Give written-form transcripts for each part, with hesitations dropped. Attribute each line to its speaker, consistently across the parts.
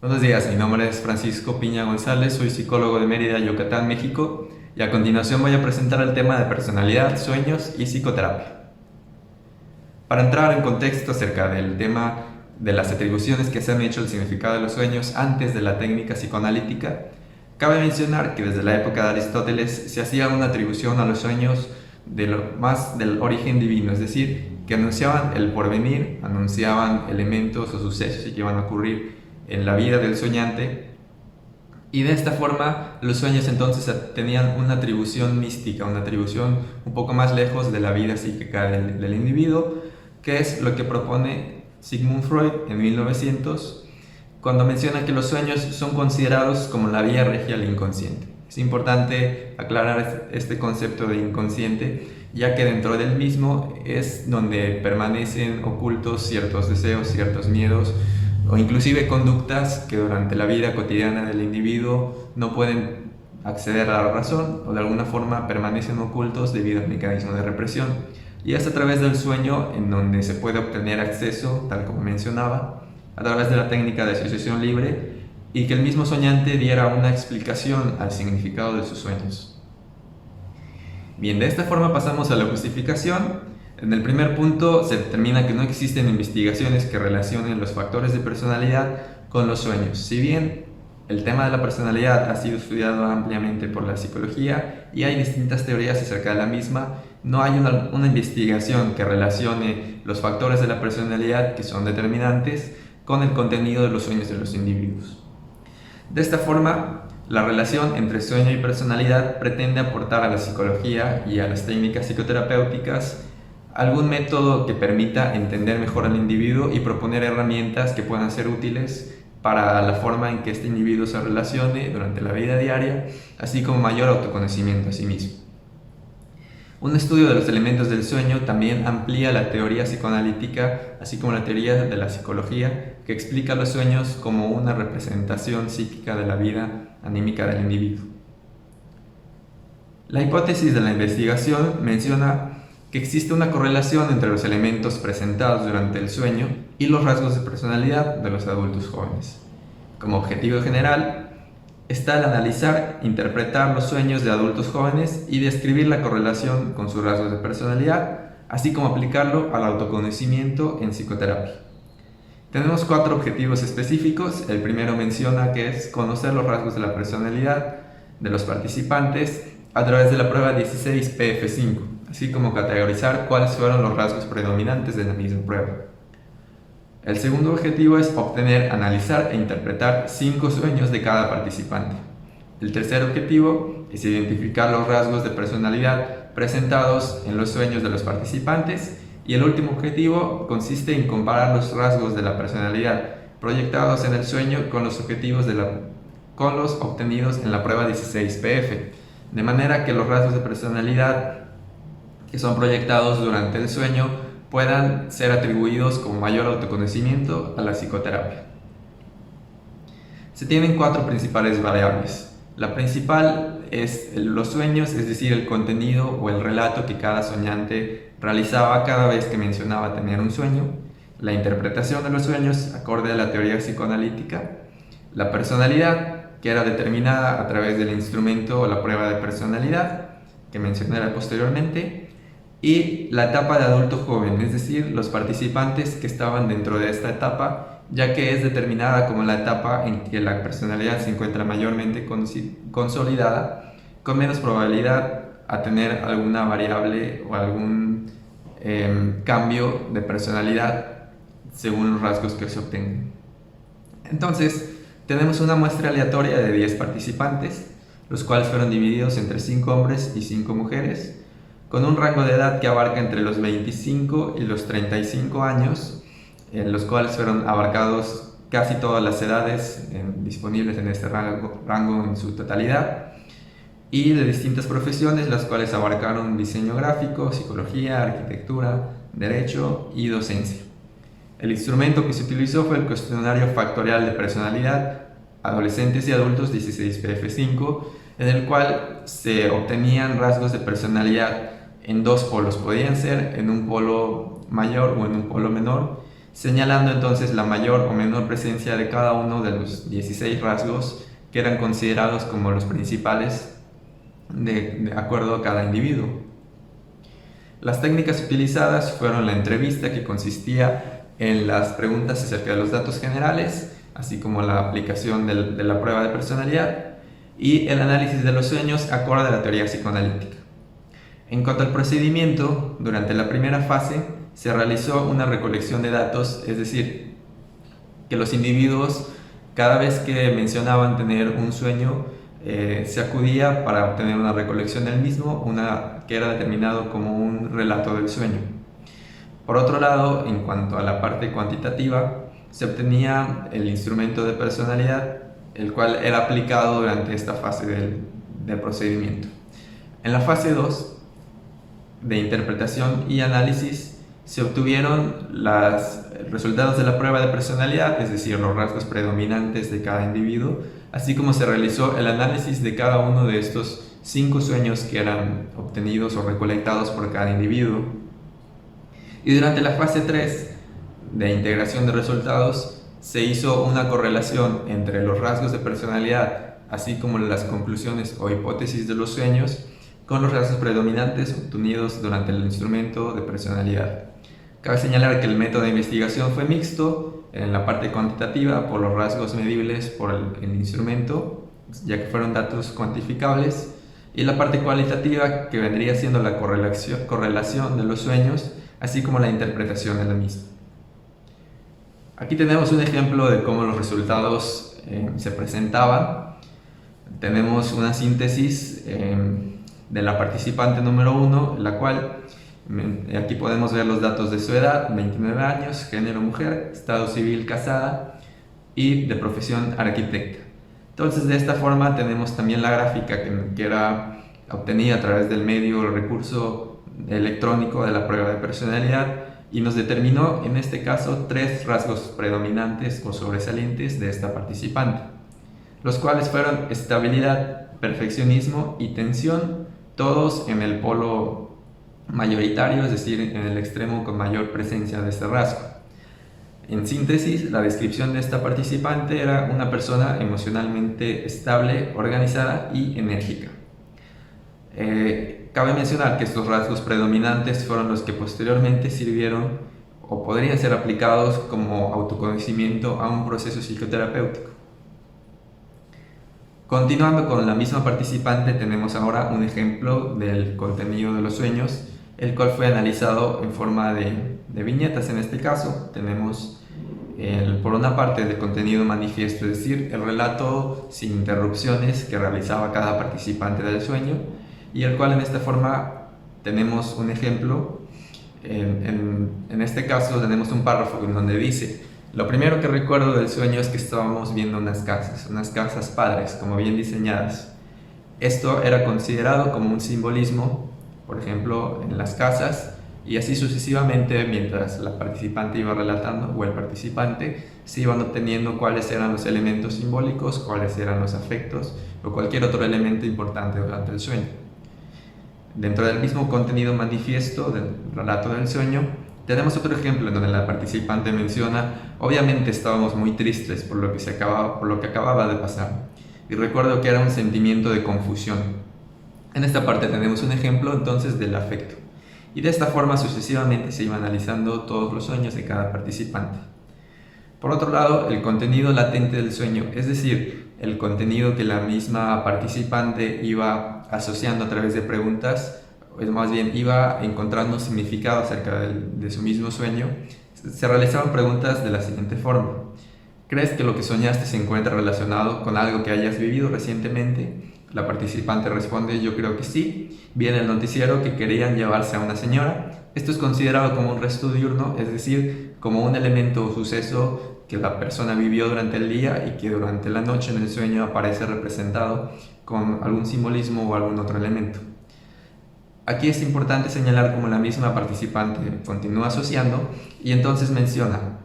Speaker 1: Buenos días, mi nombre es Francisco Piña González, soy psicólogo de Mérida, Yucatán, México, y a continuación voy a presentar el tema de personalidad, sueños y psicoterapia. Para entrar en contexto acerca del tema de las atribuciones que se han hecho al significado de los sueños antes de la técnica psicoanalítica, cabe mencionar que desde la época de Aristóteles se hacía una atribución a los sueños más del origen divino, es decir, que anunciaban el porvenir, anunciaban elementos o sucesos que iban a ocurrir en la vida del soñante, y de esta forma los sueños entonces tenían una atribución mística, una atribución un poco más lejos de la vida psíquica del individuo, que es lo que propone Sigmund Freud en 1900, cuando menciona que los sueños son considerados como la vía regia al inconsciente. Es importante aclarar este concepto de inconsciente, ya que dentro del mismo es donde permanecen ocultos ciertos deseos, ciertos miedos, o inclusive conductas que durante la vida cotidiana del individuo no pueden acceder a la razón o de alguna forma permanecen ocultos debido al mecanismo de represión. Y es a través del sueño en donde se puede obtener acceso, tal como mencionaba, a través de la técnica de asociación libre, y que el mismo soñante diera una explicación al significado de sus sueños. Bien, de esta forma pasamos a la justificación. En el primer punto se determina que no existen investigaciones que relacionen los factores de personalidad con los sueños. Si bien el tema de la personalidad ha sido estudiado ampliamente por la psicología y hay distintas teorías acerca de la misma, no hay una investigación que relacione los factores de la personalidad que son determinantes con el contenido de los sueños de los individuos. De esta forma, la relación entre sueño y personalidad pretende aportar a la psicología y a las técnicas psicoterapéuticas algún método que permita entender mejor al individuo y proponer herramientas que puedan ser útiles para la forma en que este individuo se relacione durante la vida diaria, así como mayor autoconocimiento a sí mismo. Un estudio de los elementos del sueño también amplía la teoría psicoanalítica, así como la teoría de la psicología, que explica los sueños como una representación psíquica de la vida anímica del individuo. La hipótesis de la investigación menciona que existe una correlación entre los elementos presentados durante el sueño y los rasgos de personalidad de los adultos jóvenes. Como objetivo general está el analizar, interpretar los sueños de adultos jóvenes y describir la correlación con sus rasgos de personalidad, así como aplicarlo al autoconocimiento en psicoterapia. Tenemos 4 objetivos específicos. El primero menciona que es conocer los rasgos de la personalidad de los participantes a través de la prueba 16PF5, así como categorizar cuáles fueron los rasgos predominantes de la misma prueba. El segundo objetivo es obtener, analizar e interpretar 5 sueños de cada participante. El tercer objetivo es identificar los rasgos de personalidad presentados en los sueños de los participantes, y el último objetivo consiste en comparar los rasgos de la personalidad proyectados en el sueño con los obtenidos en la prueba 16PF, de manera que los rasgos de personalidad que son proyectados durante el sueño puedan ser atribuidos con mayor autoconocimiento a la psicoterapia. Se tienen 4 principales variables. La principal es los sueños, es decir, el contenido o el relato que cada soñante realizaba cada vez que mencionaba tener un sueño. La interpretación de los sueños acorde a la teoría psicoanalítica. La personalidad, que era determinada a través del instrumento o la prueba de personalidad, que mencioné posteriormente. Y la etapa de adulto joven, es decir, los participantes que estaban dentro de esta etapa, ya que es determinada como la etapa en que la personalidad se encuentra mayormente consolidada, con menos probabilidad a tener alguna variable o algún cambio de personalidad según los rasgos que se obtengan. Entonces, tenemos una muestra aleatoria de 10 participantes, los cuales fueron divididos entre 5 hombres y 5 mujeres, con un rango de edad que abarca entre los 25 y los 35 años, en los cuales fueron abarcados casi todas las edades disponibles en este rango en su totalidad, y de distintas profesiones, las cuales abarcaron diseño gráfico, psicología, arquitectura, derecho y docencia. El instrumento que se utilizó fue el cuestionario factorial de personalidad, adolescentes y adultos 16PF5, en el cual se obtenían rasgos de personalidad en 2 polos. Podían ser en un polo mayor o en un polo menor, señalando entonces la mayor o menor presencia de cada uno de los 16 rasgos que eran considerados como los principales de acuerdo a cada individuo. Las técnicas utilizadas fueron la entrevista, que consistía en las preguntas acerca de los datos generales, así como la aplicación de la prueba de personalidad, y el análisis de los sueños acorde a la teoría psicoanalítica. En cuanto al procedimiento, durante la primera fase se realizó una recolección de datos, es decir, que los individuos, cada vez que mencionaban tener un sueño, se acudía para obtener una recolección del mismo, que era determinado como un relato del sueño. Por otro lado, en cuanto a la parte cuantitativa, se obtenía el instrumento de personalidad, el cual era aplicado durante esta fase del procedimiento. En la fase 2, de interpretación y análisis, se obtuvieron los resultados de la prueba de personalidad, es decir, los rasgos predominantes de cada individuo, así como se realizó el análisis de cada uno de estos 5 sueños que eran obtenidos o recolectados por cada individuo. Y durante la fase 3 de integración de resultados, se hizo una correlación entre los rasgos de personalidad, así como las conclusiones o hipótesis de los sueños, con los rasgos predominantes obtenidos durante el instrumento de personalidad. Cabe señalar que el método de investigación fue mixto en la parte cuantitativa por los rasgos medibles por el instrumento, ya que fueron datos cuantificables, y la parte cualitativa, que vendría siendo la correlación de los sueños, así como la interpretación de la misma. Aquí tenemos un ejemplo de cómo los resultados se presentaban. Tenemos una síntesis de la participante número 1, la cual aquí podemos ver los datos de su edad, 29 años, género mujer, estado civil casada y de profesión arquitecta. Entonces, de esta forma tenemos también la gráfica que era obtenida a través del medio, el recurso electrónico de la prueba de personalidad, y nos determinó en este caso 3 rasgos predominantes o sobresalientes de esta participante, los cuales fueron estabilidad, perfeccionismo y tensión, todos en el polo mayoritario, es decir, en el extremo con mayor presencia de este rasgo. En síntesis, la descripción de esta participante era una persona emocionalmente estable, organizada y enérgica. Cabe mencionar que estos rasgos predominantes fueron los que posteriormente sirvieron o podrían ser aplicados como autoconocimiento a un proceso psicoterapéutico. Continuando con la misma participante, tenemos ahora un ejemplo del contenido de los sueños, el cual fue analizado en forma de viñetas. En este caso tenemos por una parte el contenido manifiesto, es decir, el relato sin interrupciones que realizaba cada participante del sueño, y el cual en esta forma tenemos un ejemplo. En este caso tenemos un párrafo en donde dice: lo primero que recuerdo del sueño es que estábamos viendo unas casas padres, como bien diseñadas. Esto era considerado como un simbolismo, por ejemplo, en las casas, y así sucesivamente mientras la participante iba relatando, o el participante, se iban obteniendo cuáles eran los elementos simbólicos, cuáles eran los afectos, o cualquier otro elemento importante durante el sueño. Dentro del mismo contenido manifiesto del relato del sueño, tenemos otro ejemplo en donde la participante menciona: obviamente estábamos muy tristes por lo que acababa de pasar, y recuerdo que era un sentimiento de confusión. En esta parte tenemos un ejemplo entonces del afecto, y de esta forma sucesivamente se iba analizando todos los sueños de cada participante. Por otro lado, el contenido latente del sueño, es decir, el contenido que la misma participante iba asociando a través de preguntas, o más bien iba encontrando significado acerca de su mismo sueño, se realizaban preguntas de la siguiente forma: ¿crees que lo que soñaste se encuentra relacionado con algo que hayas vivido recientemente? La participante responde: yo creo que sí. Vi en el noticiero que querían llevarse a una señora. Esto es considerado como un resto diurno, es decir, como un elemento o suceso que la persona vivió durante el día y que durante la noche en el sueño aparece representado con algún simbolismo o algún otro elemento. Aquí es importante señalar cómo la misma participante continúa asociando y entonces menciona: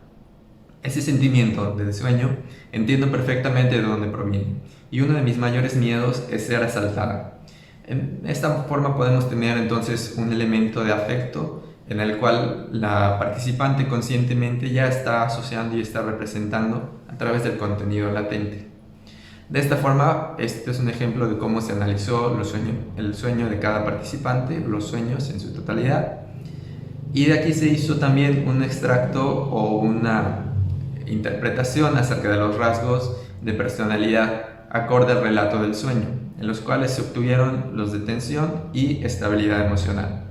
Speaker 1: ese sentimiento del sueño entiendo perfectamente de dónde proviene, y uno de mis mayores miedos es ser asaltada. En esta forma podemos tener entonces un elemento de afecto en el cual la participante conscientemente ya está asociando y está representando a través del contenido latente. De esta forma, este es un ejemplo de cómo se analizó el sueño de cada participante, los sueños en su totalidad, y de aquí se hizo también un extracto o una interpretación acerca de los rasgos de personalidad acorde al relato del sueño, en los cuales se obtuvieron los de tensión y estabilidad emocional.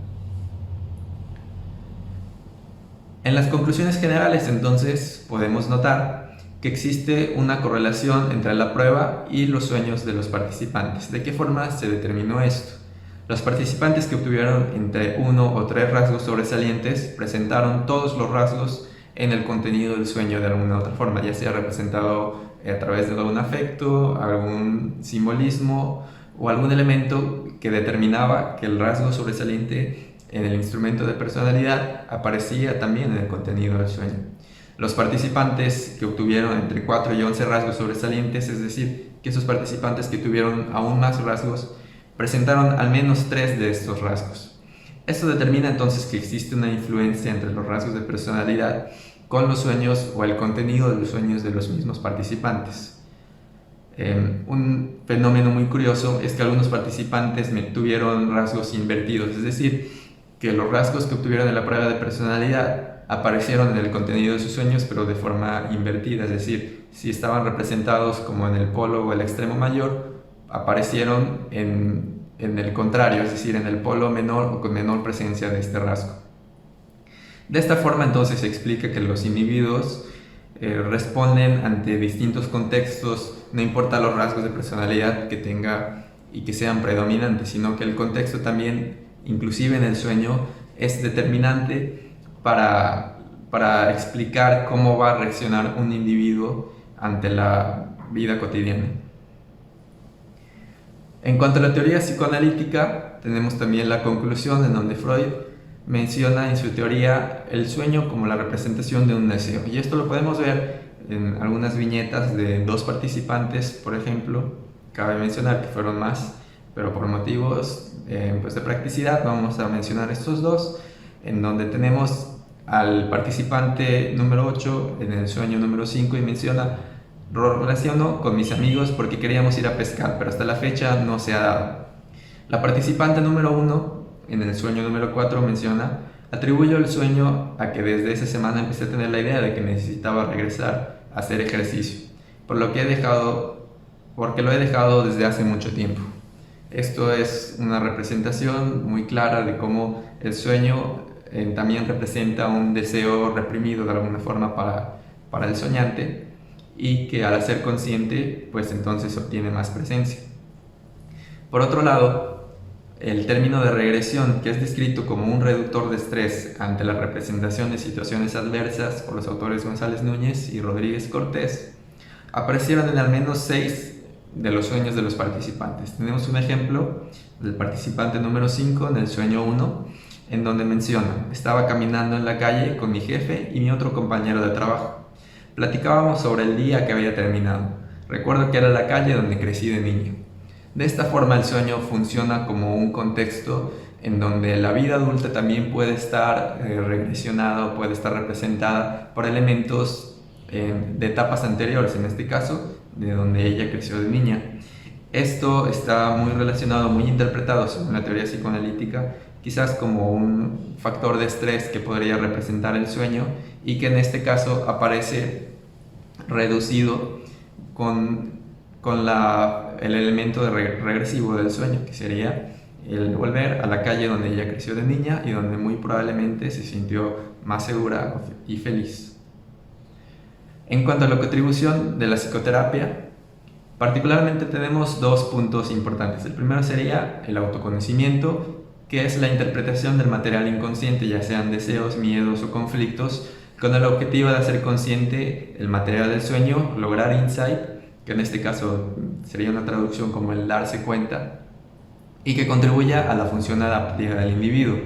Speaker 1: En las conclusiones generales, entonces, podemos notar que existe una correlación entre la prueba y los sueños de los participantes. ¿De qué forma se determinó esto? Los participantes que obtuvieron entre 1 o 3 rasgos sobresalientes presentaron todos los rasgos en el contenido del sueño de alguna otra forma, ya sea representado a través de algún afecto, algún simbolismo o algún elemento que determinaba que el rasgo sobresaliente en el instrumento de personalidad aparecía también en el contenido del sueño. Los participantes que obtuvieron entre 4 y 11 rasgos sobresalientes, es decir, que esos participantes que tuvieron aún más rasgos, presentaron al menos 3 de estos rasgos. Esto determina entonces que existe una influencia entre los rasgos de personalidad con los sueños o el contenido de los sueños de los mismos participantes. Un fenómeno muy curioso es que algunos participantes tuvieron rasgos invertidos, es decir, que los rasgos que obtuvieron en la prueba de personalidad aparecieron en el contenido de sus sueños, pero de forma invertida, es decir, si estaban representados como en el polo o el extremo mayor, aparecieron en el contrario, es decir, en el polo menor o con menor presencia de este rasgo. De esta forma entonces se explica que los individuos responden ante distintos contextos, no importa los rasgos de personalidad que tenga y que sean predominantes, sino que el contexto también, inclusive en el sueño, es determinante para explicar cómo va a reaccionar un individuo ante la vida cotidiana. En cuanto a la teoría psicoanalítica, tenemos también la conclusión en donde Freud menciona en su teoría el sueño como la representación de un deseo. Y esto lo podemos ver en algunas viñetas de 2 participantes, por ejemplo. Cabe mencionar que fueron más, pero por motivos de practicidad vamos a mencionar estos 2, en donde tenemos al participante número 8 en el sueño número 5 y menciona: lo relaciono con mis amigos porque queríamos ir a pescar, pero hasta la fecha no se ha dado. La participante número 1 en el sueño número 4 menciona: atribuyo el sueño a que desde esa semana empecé a tener la idea de que necesitaba regresar a hacer ejercicio, porque lo he dejado desde hace mucho tiempo. Esto es una representación muy clara de cómo el sueño también representa un deseo reprimido de alguna forma para el soñante, y que al ser consciente, pues entonces obtiene más presencia. Por otro lado, el término de regresión, que es descrito como un reductor de estrés ante la representación de situaciones adversas por los autores González Núñez y Rodríguez Cortés, aparecieron en al menos 6 de los sueños de los participantes. Tenemos un ejemplo del participante número 5 en el sueño 1, en donde menciona: estaba caminando en la calle con mi jefe y mi otro compañero de trabajo. Platicábamos sobre el día que había terminado. Recuerdo que era la calle donde crecí de niño. De esta forma el sueño funciona como un contexto en donde la vida adulta también puede estar regresionada, puede estar representada por elementos de etapas anteriores, en este caso, de donde ella creció de niña. Esto está muy relacionado, muy interpretado según la teoría psicoanalítica, quizás como un factor de estrés que podría representar el sueño y que en este caso aparece reducido con el elemento regresivo del sueño, que sería el volver a la calle donde ella creció de niña y donde muy probablemente se sintió más segura y feliz. En cuanto a la contribución de la psicoterapia, particularmente tenemos 2 puntos importantes. El primero sería el autoconocimiento, que es la interpretación del material inconsciente, ya sean deseos, miedos o conflictos, con el objetivo de hacer consciente el material del sueño, lograr insight, que en este caso sería una traducción como el darse cuenta, y que contribuya a la función adaptativa del individuo.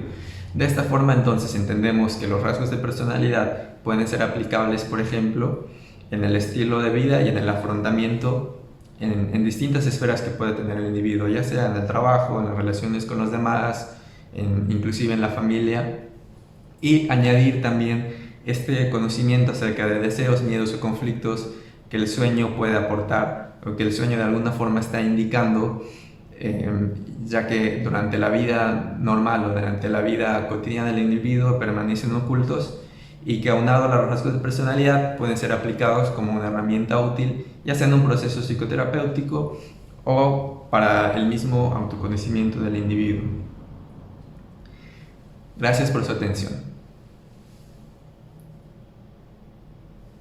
Speaker 1: De esta forma entonces entendemos que los rasgos de personalidad pueden ser aplicables, por ejemplo, en el estilo de vida y en el afrontamiento en distintas esferas que puede tener el individuo, ya sea en el trabajo, en las relaciones con los demás, inclusive en la familia, y añadir también este conocimiento acerca de deseos, miedos o conflictos que el sueño puede aportar o que el sueño de alguna forma está indicando, ya que durante la vida normal o durante la vida cotidiana del individuo permanecen ocultos y que aunado a los rasgos de personalidad pueden ser aplicados como una herramienta útil, ya sea en un proceso psicoterapéutico o para el mismo autoconocimiento del individuo. Gracias por su atención.